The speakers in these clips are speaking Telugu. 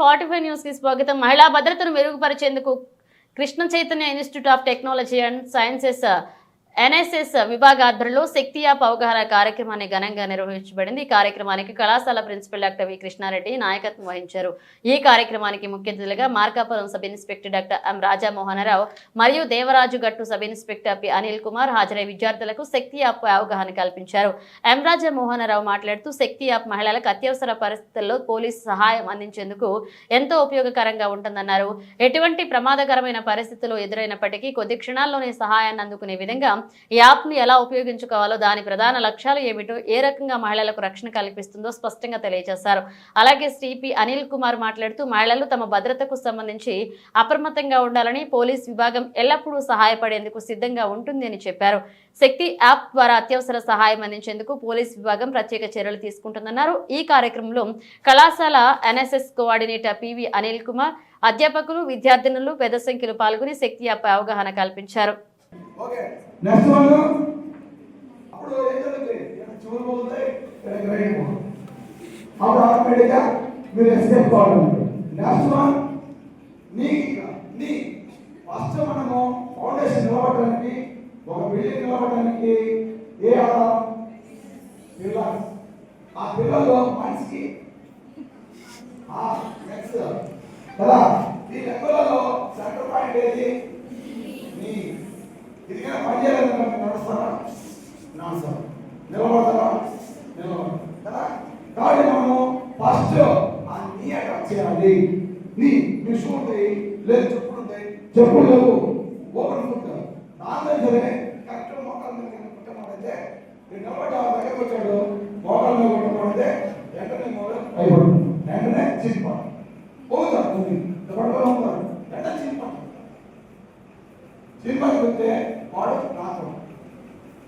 45 న్యూస్ కి స్వాగతం. మహిళా భద్రతను మెరుగుపరిచేందుకు Krishna Chaitanya institute of technology and sciences NSS విభాగ ఆధ్వర్యంలో శక్తి యాప్ అవగాహన కార్యక్రమాన్ని ఘనంగా నిర్వహించబడింది. ఈ కార్యక్రమానికి కళాశాల ప్రిన్సిపల్ డాక్టర్ వి కృష్ణారెడ్డి నాయకత్వం వహించారు. ఈ కార్యక్రమానికి ముఖ్య అతిథులుగా Markapuram sub inspector doctor M Rajamohanarao మరియు Devaraju Gattu sub inspector P Anil Kumar హాజరై విద్యార్థులకు శక్తి యాప్ అవగాహన కల్పించారు. ఎం రాజమోహనరావు మాట్లాడుతూ శక్తి యాప్ మహిళలకు అత్యవసర పరిస్థితుల్లో పోలీసు సహాయం అందించేందుకు ఎంతో ఉపయోగకరంగా ఉంటుందన్నారు. ఎటువంటి ప్రమాదకరమైన పరిస్థితులు ఎదురైనప్పటికీ కొద్ది క్షణాల్లోనే సహాయాన్ని అందుకునే విధంగా ఈ యాప్ను ఎలా ఉపయోగించుకోవాలో, దాని ప్రధాన లక్ష్యాలు ఏమిటో, ఏ రకంగా మహిళలకు రక్షణ కల్పిస్తుందో స్పష్టంగా తెలియజేశారు. అలాగే శ్రీ పి అనిల్ కుమార్ మాట్లాడుతూ మహిళలు తమ భద్రతకు సంబంధించి అప్రమత్తంగా ఉండాలని, పోలీస్ విభాగం ఎల్లప్పుడూ సహాయపడేందుకు సిద్ధంగా ఉంటుంది అని చెప్పారు. శక్తి యాప్ ద్వారా అత్యవసర సహాయం అందించేందుకు పోలీస్ విభాగం ప్రత్యేక చర్యలు తీసుకుంటుందన్నారు. ఈ కార్యక్రమంలో కళాశాల NSS coordinator PV Anil Kumar, అధ్యాపకులు, విద్యార్థినులు పెద్ద సంఖ్యలో పాల్గొని శక్తి యాప్ అవగాహన కల్పించారు. ఓకే, నెక్స్ట్ వన్ అప్పుడు ఏం జరుగుతుంది, చూరు పోతుంది, గ్రైన్ పోతుంది, అప్పుడు ఆటోమేటిక్గా మీరు ఎస్కేప్ కావాలి. నెక్స్ట్ వన్ నీ ఫస్ట్ మనము ఫౌండేషన్ నిలబడడానికి, ఒక బిల్డింగ్ నిలబడడానికి ఏ ఆధారం? పిల్లర్. ఆ పిల్లర్లో మనిషికి నెక్స్ట్ కదా, ఈ లెక్కలలో సెంటర్ పాయింట్ ఏది? నీ ఇది కానీ పని చేయాలంటే నడుస్తారా? నడుస్తారా? నిలబడతారా? నిలబడతారు కదా. కాబట్టి మనము ఫస్ట్ ఆ నీ అటాక్ చేయాలి. నీ షూ ఉంటాయి, లేదు చెప్పులు ఉంటాయి, చెప్పులు లేవు, ఓపెన్ ఉంటాయి, దాంట్లో సరే కరెక్ట్ మోకాల మీద కుట్టమంటే నేను నిలబడి ఆ దగ్గరకు వచ్చాడు, మోకాల మీద కుట్టమంటే వెంటనే అయిపోతుంది, వెంటనే చిన్నపాడు పోతారు, పడుకొని ఉంటారు, వెంటనే చిన్నపాడు చిన్నపాడు పోతే వాడు నాకు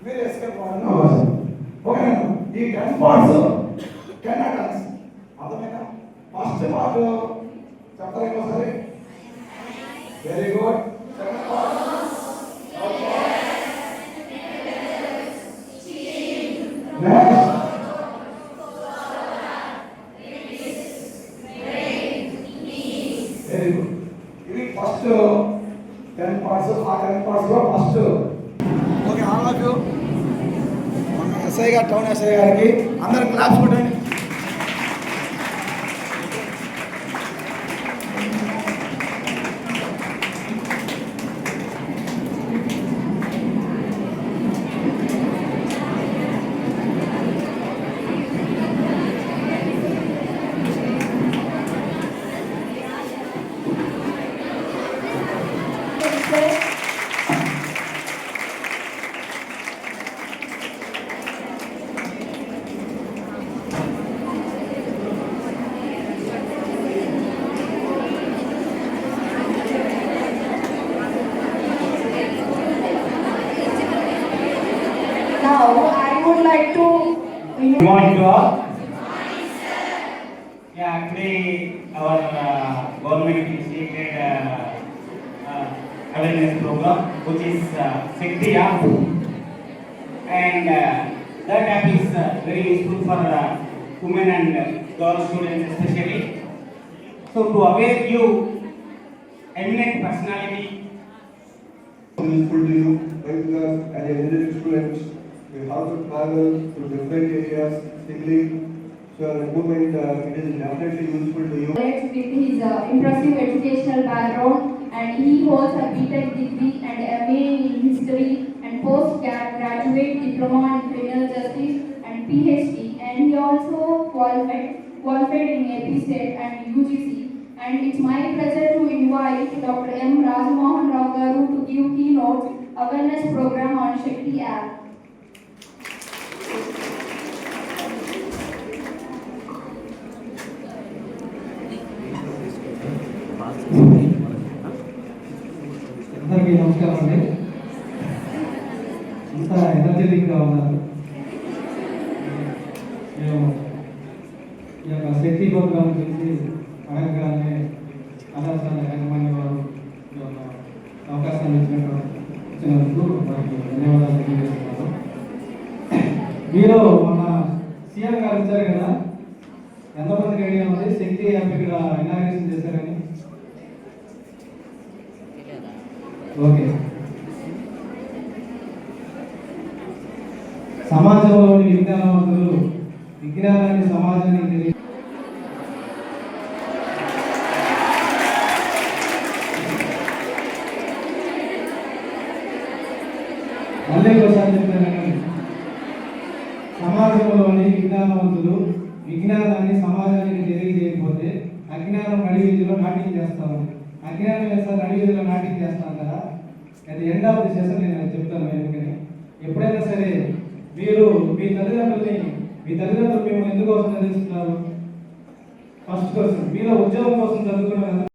మీరు ఎస్కేప్ అవ్వాలని అవసరం. ఓకేనా? ఈ 10 పార్ట్స్ కెనాటాక్స్ అర్థమైనా? ఫస్ట్ పార్ట్ చెప్తారా ఇంకోసారి? Very good. Second part very good. ఇవి ఫస్ట్ 10 పార్ట్స్. ఆ 10 పార్ట్స్ లో first okay. All of you మన ఎస్ఐ గారు, టౌన్ ఎస్ఐ గారికి అందరు క్లాప్స్ కొట్టండి. Now, I would like to. Good morning to all. Yeah, today our government initiated awareness program, which is Shakti app, and that app is very useful for women and girl students especially. So to aware you, eminent personality. Useful to you because as a engineering student you have to travel to different areas singly, so at the moment it is definitely useful to you. With his impressive educational background, and he holds a BTech degree and MA in history and postgraduate diploma in criminal justice and PhD, and he also qualified in AP State and UGC. And it's my pleasure to invite Dr. M. Rajamohan Garu to give keynote awareness program on Shakti app. అందరికీ నమస్కారం అండి. ఇంత ఎనర్జెటిక్గా ఉన్నారు. మేము ఈ యొక్క శక్తి ప్రోగ్రాం గురించి అడగగానే కళాశాల యాజమాన్య వారు అవకాశాన్ని ఇచ్చినందుకు వారికి ధన్యవాదాలు తెలియజేస్తున్నాను. మీరు మన సీఎం గారు వచ్చారు కదా, ఎంతమందికి ఐడియా ఉంది శక్తి యాప్ ఇక్కడ ఇనాగ్రేషన్ చేశారని? ఓకే. సమాజంలోని విజ్ఞానవంతులు విజ్ఞానాన్ని సమాజానికి మళ్ళీ ఒకసారి చెప్తానండి. సమాజంలోని విజ్ఞానవంతులు విజ్ఞానాన్ని సమాజానికి తెలియజేయకపోతే అజ్ఞానం నడివీధిలో నాట్యం చేస్తాము. అజ్ఞానం వేస్తారు నడివీధిలో నాట్యం చేస్తాం కదా. అది ఎండ్ ఆఫ్ ది సెషన్ నేను చెప్తాను. ఎందుకని ఎప్పుడైనా సరే మీరు మీ తల్లిదండ్రులు మిమ్మల్ని ఎందుకోసం చదివిస్తున్నారు? ఫస్ట్ క్వశ్చన్, మీరు ఉద్యోగం కోసం చదువుకున్నారు.